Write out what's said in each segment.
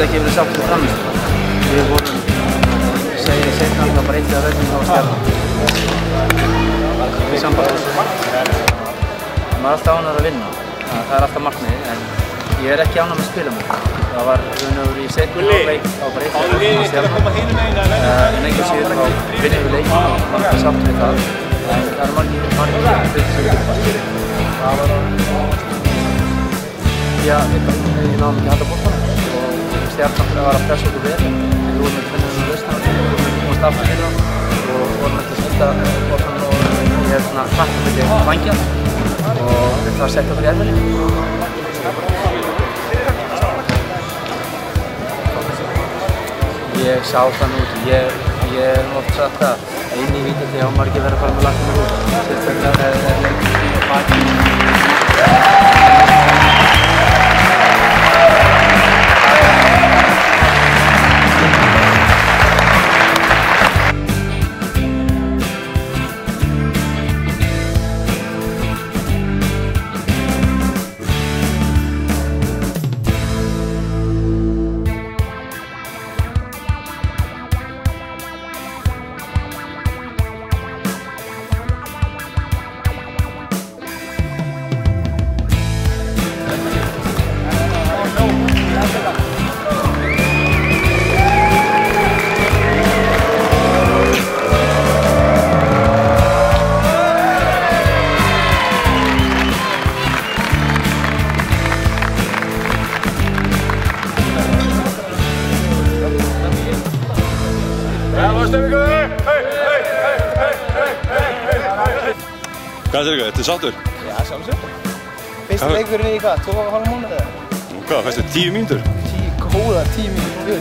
ekki verið sátt við frammistöðu. Við vorum, segið seinna, það bara eitt af völdum á Stjarnan. Í sambandi. Maður er alltaf ánægður að vinna. Það er alltaf markmiðið, en ég er ekki ánægður með spilamennina. Það var raunvegur í seinni hálfleik á bara eitt af völdum á Stjarnan. En einhvern síður þá vinnum við leikinn og maður er sátt við það. En það eru margir hlutir sem við getum bara. Það var já, við náðum ekki að halda boltanum og Stjarnan var að pressa okkur vel. Við vorum ekki að finna þennan lausn og við komumst aftur fyrir það og vorum ekki að skilta boltanum og ég hef svona hratt milli vængja og það setti okkur í erfiðleika. Ég sá það nú út. Ég hef oft sagt það að inn í vítateig á maður ekki verið að fara með lagnum út. Sérstaklega er leikur í baki. Hvað er þetta? Ertu sáttur? Já, sjálfsög. Fyrsti leikurinn í hvað? 2,5 mánuði eða? Hvað, fæstu 10 mínútur? 10 mínútur.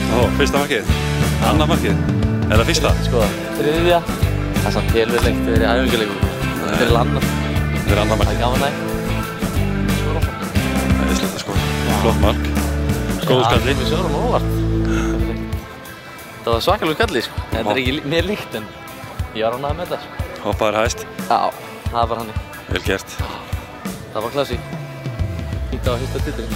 Ó, fyrsta markið. Annað markið. Er það fyrsta? Sko, þriðja. Það er samt helverlegt fyrir æfingarleikum. Fyrir annað. Fyrir annað markið. Það er gaman næg. Það er slett að skora. Flott mark. Góðu skalli. Við sögurum óvart. Það var svakalega skalli, sko. Þetta er ekki mér líkt, en ég var ánægður með þetta, sko. Hoppaður hæst. Já, það var hann. Vel gert. Það var klassi. Hýtta á fyrsta titilinn.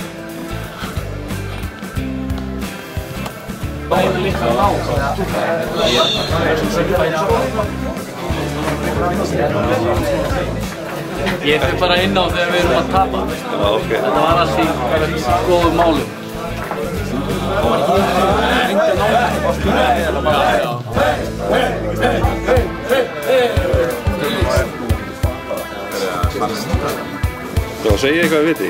Ég fyrir bara inn á þegar við erum að tapa. Þetta var alls í góðum málum. Já, segi ég eitthvað við viti.